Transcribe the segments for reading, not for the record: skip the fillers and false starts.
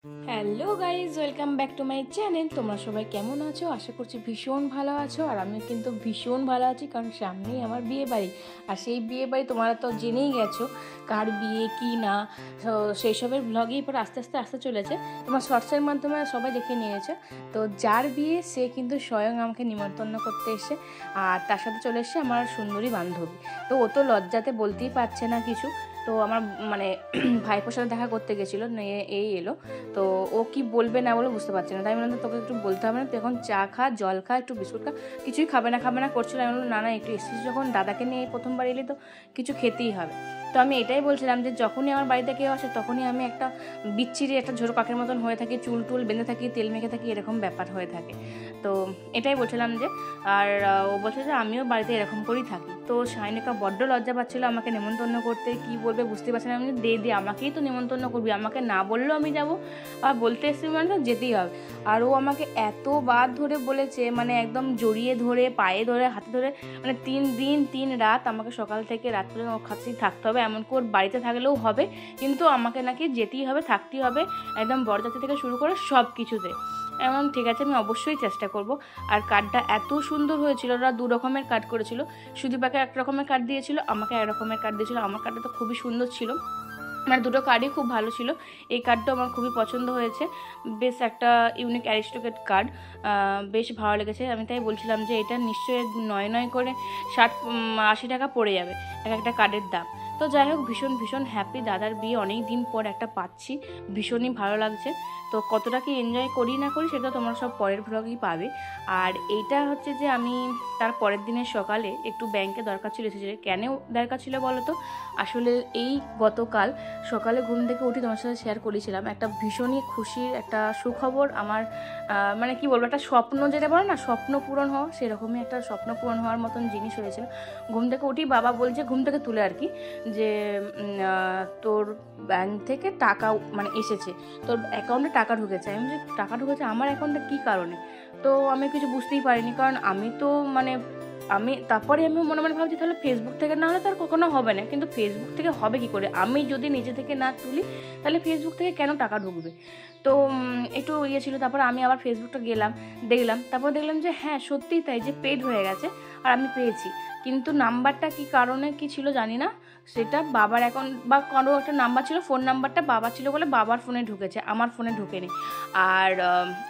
Hello guys, welcome back to my channel. তোমরা সবাই কেমন আছো? আশা করছি ভীষণ ভালো আছো। আর আমি কিন্তু ভীষণ ভালো আছি, কারণ সামনেই আমার বিয়ে বাড়ি। আর সেই বিয়ে বাড়ি তোমরা তো জেনেই গেছো কার বিয়ে কি না, তো সেই সবের ব্লগেই পরে আস্তে আস্তে আসতে চলেছে। তোমার শর্টসের মাধ্যমে সবাই দেখে নিয়েছো। তো যার বিয়ে সে কিন্তু স্বয়ং আমাকে নিমন্ত্রণ করতে এসে, আর তার সাথে চলে এসছে আমার সুন্দরী বান্ধবী। তো ও তো লজ্জাতে বলতেই পারছে না কিছু। তো আমার মানে ভাইপোর সাথে দেখা করতে গেছিলো, এই এলো। তো ও কি বলবে না বলে বুঝতে পারছি না, তাই বললাম তোকে একটু বলতে হবে না, তুই এখন চা খা, জল খা, একটু বিস্কুট খা, কিছুই খাবে না করছিল। আমি বললাম না একটু এসেছিস যখন, দাদাকে নিয়ে প্রথমবার এলি তো কিছু খেতেই হবে। তো আমি এটাই বলছিলাম যে যখনই আমার বাড়িতে কেউ আসে তখনই আমি একটা বিচ্ছিরি একটা ঝোড়ো কাকের মতন হয়ে থাকি, চুল টুল বেঁধে থাকি, তেল মেখে থাকি, এরকম ব্যাপার হয়ে থাকে। তো এটাই বলছিলাম যে, আর ও বলছে যে আমিও বাড়িতে এরকম করেই থাকি। তো শাইনিকা বড্ড লজ্জা পাচ্ছিলো আমাকে নেমন্তন্ন করতে, কি বলবে বুঝতে পারছি না। আমি দে আমাকেই তো নেমন্তন্ন করবি, আমাকে না বললেও আমি যাবো, আর বলতে এসেছি মানে তো যেতেই হবে। আর ও আমাকে এতবার ধরে বলেছে, মানে একদম জড়িয়ে ধরে, পায়ে ধরে, হাতে ধরে, মানে 3 দিন 3 রাত আমাকে সকাল থেকে রাত পর্যন্ত ওর কাছেই থাকতে হবে। এমনকি ওর বাড়িতে থাকলেও হবে, কিন্তু আমাকে নাকি যেতেই হবে, থাকতেই হবে, একদম বরযাত্রী থেকে শুরু করে সব কিছুতে। এমন ঠিক আছে, আমি অবশ্যই চেষ্টা করব। আর কার্ডটা এত সুন্দর হয়েছিল, ওরা 2 রকমের কার্ড করেছিল। সুদীপাকে 1 রকমের কার্ড দিয়েছিল, আমাকে 1 রকমের কার্ড দিয়েছিল। আমার কার্ডটা তো খুবই সুন্দর ছিল, মানে দুটো কার্ডই খুব ভালো ছিল। এই কার্ডটা আমার খুবই পছন্দ হয়েছে, বেশ একটা ইউনিক অ্যারিস্টোক্রেট কার্ড, বেশ ভালো লেগেছে। আমি তাই বলছিলাম যে এটা নিশ্চয়ই 9 করে 60-80 টাকা পড়ে যাবে একটা কার্ডের দাম। তো যাই হোক, ভীষণ ভীষণ হ্যাপি, দাদার বিয়ে অনেক দিন পর একটা পাচ্ছি, ভীষণই ভালো লাগছে। তো কতটা কি এনজয় করি না করি সেটা তোমরা সব পরের ভ্লগেই পাবে। আর এইটা হচ্ছে যে আমি তার পরের দিনের সকালে একটু ব্যাংকে দরকার ছিল, এসেছিল। কেন দরকার ছিল বলো তো? আসলে এই গতকাল সকালে ঘুম থেকে উঠে তোমার সাথে শেয়ার করেছিলাম একটা ভীষণই খুশির একটা সুখবর। আমার মানে কি বলবো, একটা স্বপ্ন যেটা বলে না, স্বপ্ন পূরণ হওয়া, সেরকমই একটা স্বপ্ন পূরণ হওয়ার মতন জিনিস হয়েছিল। ঘুম থেকে উঠি বাবা বলছে, ঘুম থেকে তুলে আর কি, যে তোর ব্যাংক থেকে টাকা মানে এসেছে, তোর অ্যাকাউন্টে টাকা ঢুকেছে। আমি যে টাকা ঢুকেছে আমার অ্যাকাউন্টে কী কারণে? তো আমি কিছু বুঝতেই পারিনি, কারণ আমি তো মানে তারপরে আমি মনে মনে ভাবছি তাহলে ফেসবুক থেকে না হলে তার কখনো হবে না। কিন্তু ফেসবুক থেকে হবে কি করে? আমি যদি নিজে থেকে না তুলি তাহলে ফেসবুক থেকে কেন টাকা ঢুকবে? তো একটু ছিল। তারপর আমি আবার ফেসবুকটা গেলাম, দেখলাম, তারপর দেখলাম যে হ্যাঁ সত্যিই তাই, যে পেড হয়ে গেছে আর আমি পেয়েছি। কিন্তু নাম্বারটা কি কারণে কি ছিল জানি না, সেটা বাবার অ্যাকাউন্ট বা কারো একটা নাম্বার ছিল, ফোন নাম্বারটা বাবা ছিল বলে বাবার ফোনে ঢুকেছে, আমার ফোনে ঢুকেনি। আর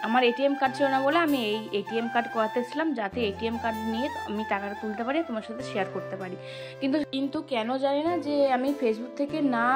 আমার এটিএম কার্ড ছিল না বলে আমি এই এটিএম কার্ড করাতেছিলাম, যাতে এটিএম কার্ড নিয়ে আমি টাকাটা তুলতে পারি, তোমার সাথে শেয়ার করতে পারি। কিন্তু কিন্তু কেন জানি না যে আমি ফেসবুক থেকে না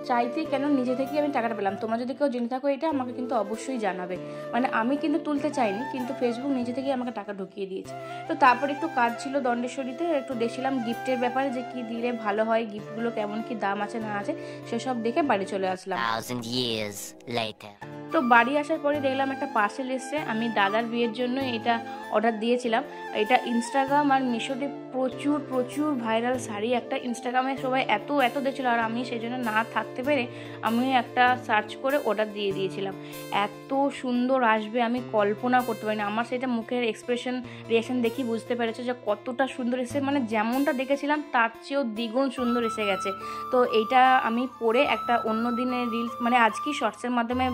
চাইতে কেন নিজে থেকেই আমি টাকাটা পেলাম। তোমরা যদি কেউ জেনে থাকো এটা, আমাকে কিন্তু অবশ্যই জানাবে। মানে আমি কিন্তু তুলতে চাইনি, কিন্তু ফেসবুক নিজে থেকেই আমাকে টাকা ঢুকিয়ে দিয়েছে। তো তারপর একটু কাজ ছিল দণ্ডেশ্বরীতে, একটু দেখছিলাম গিফটের ব্যাপারে, যে কি দিলে ভালো হয়, গিফটগুলো কেমন কি দাম আছে না আছে, সেসব দেখে বাড়ি চলে আসলাম। 1000 years later. তো বাড়ি আসার পরে দেখলাম একটা পার্সেল এসছে। আমি দাদার বিয়ের জন্য এটা অর্ডার দিয়েছিলাম। এটা ইনস্টাগ্রাম আর মিশোতে প্রচুর প্রচুর ভাইরাল শাড়ি। একটা ইনস্টাগ্রামে সবাই এত এত দেখছিলো, আর আমি সেই জন্য না থাকতে পেরে আমি একটা সার্চ করে অর্ডার দিয়ে দিয়েছিলাম। এত সুন্দর আসবে আমি কল্পনা করতে পারি না। আমার সেটা মুখের এক্সপ্রেশন, রিয়াকশান দেখি বুঝতে পেরেছে যে কতটা সুন্দর এসে, মানে যেমনটা দেখেছিলাম তার চেয়েও দ্বিগুণ সুন্দর এসে গেছে। তো এইটা আমি পরে একটা অন্য দিনের রিলস, মানে আজকেই শর্টসের মাধ্যমে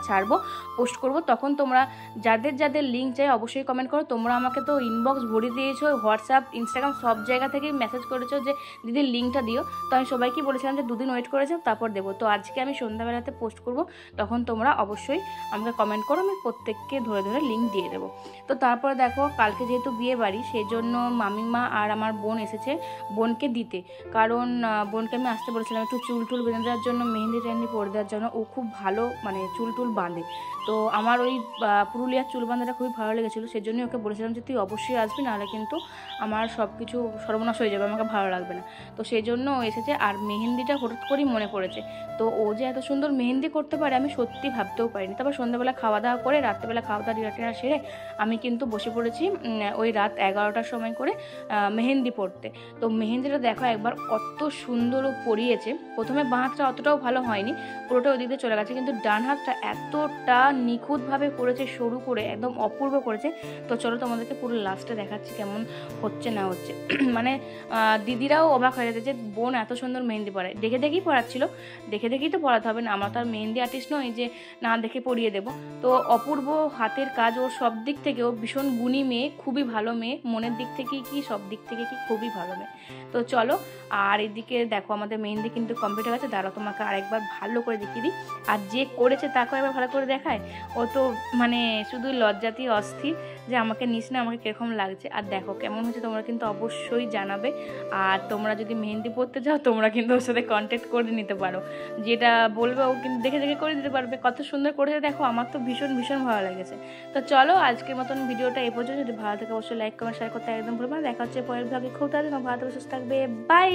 ছাড়বো, পোস্ট করব। তখন তোমরা যাদের যাদের লিঙ্ক চাই অবশ্যই কমেন্ট করো। তোমরা আমাকে তো ইনবক্স ভরে দিয়েছো, হোয়াটসঅ্যাপ, ইনস্টাগ্রাম সব জায়গা থেকেই মেসেজ করেছো যে দিদির লিঙ্কটা দিও। তো আমি সবাইকে বলেছিলাম যে 2 দিন ওয়েট করেছো, তারপর দেবো। তো আজকে আমি সন্ধ্যাবেলাতে পোস্ট করব, তখন তোমরা অবশ্যই আমাকে কমেন্ট করো, আমি প্রত্যেককে ধরে ধরে লিঙ্ক দিয়ে দেবো। তো তারপরে দেখো, কালকে যেহেতু বিয়ে বাড়ি, সেই জন্য মামিমা আর আমার বোন এসেছে বোনকে দিতে। কারণ বোনকে আমি আসতে বলেছিলাম একটু চুল টুল বেঁধে দেওয়ার জন্য, মেহেন্দি টেহেন্দি পরে দেওয়ার জন্য। ও খুব ভালো মানে চুল টুল বাঁধে। তো আমার ওই পুরুলিয়ার চুল বাঁধাটা খুবই ভালো লেগেছিলো, সেই জন্যই ওকে বলেছিলাম যে তুই অবশ্যই আসবি, নাহলে কিন্তু আমার সব কিছু সর্বনাশ হয়ে যাবে, আমাকে ভালো লাগবে না। তো সেই জন্য ও এসেছে। আর মেহেন্দিটা হঠাৎ করেই মনে পড়েছে। তো ও যে এত সুন্দর মেহেন্দি করতে পারে আমি সত্যি ভাবতেও পারিনি। তারপর সন্ধ্যাবেলা খাওয়া দাওয়া করে, রাত্রেবেলা খাওয়া দাওয়া ডিনার সেরে আমি কিন্তু বসে পড়েছি ওই রাত 11টার সময় করে মেহেন্দি পড়তে। তো মেহেন্দিটা দেখো একবার কত সুন্দর ও পরিয়েছে। প্রথমে বাঁ হাতটা অতটাও ভালো হয়নি, পুরোটা ওই দিকে চলে গেছে, কিন্তু ডান হাতটা এত এতটা নিখুঁতভাবে করেছে, সরু করে একদম অপূর্ব করেছে। তো চলো তোমাদেরকে পুরো লাস্টে দেখাচ্ছি কেমন হচ্ছে না হচ্ছে। মানে দিদিরাও অবাক হয়ে গেছে যে বোন এত সুন্দর মেহেন্দি পড়ায়। দেখে দেখেই পড়াচ্ছিল, দেখে দেখেই তো পড়াতে হবে না, আমরা তো আর মেহেন্দি আর্টিস্ট নই যে না দেখে পড়িয়ে দেবো। তো অপূর্ব হাতের কাজ, ওর সব দিক থেকে ও ভীষণ গুণী মেয়ে, খুবই ভালো মেয়ে, মনের দিক থেকে কি সব দিক থেকে কি খুবই ভালো মেয়ে। তো চলো, আর এদিকে দেখো আমাদের মেহেন্দি কিন্তু কমপ্লিট হয়ে গেছে। দাঁড়াও তোমাকে আরেকবার ভালো করে দেখিয়ে দিই। আর যে করেছে তাকে একবার ভালো করে দেখায়, ও তো মানে শুধু লজ্জাতেই অস্থির যে আমাকে নিস না, আমাকে কীরকম লাগছে। আর দেখো কেমন হচ্ছে তোমরা কিন্তু অবশ্যই জানাবে। আর তোমরা যদি মেহেন্দি পড়তে চাও তোমরা কিন্তু ওর সাথে কন্ট্যাক্ট করে নিতে পারো, যেটা বলবে ও কিন্তু দেখে দেখে করে দিতে পারবে। কত সুন্দর করেছে দেখো, আমার তো ভীষণ ভীষণ ভালো লেগেছে। তো চলো আজকের মতন ভিডিওটা এই পর্যন্ত। যদি ভালো থাকে অবশ্যই লাইক কমেন্ট শেয়ার করতে একদম ভুলবে না। দেখা হচ্ছে পরের ভাগে, খুব তাড়াতাড়ি ভালো থাকবে, সুস্থ থাকবে, বাই।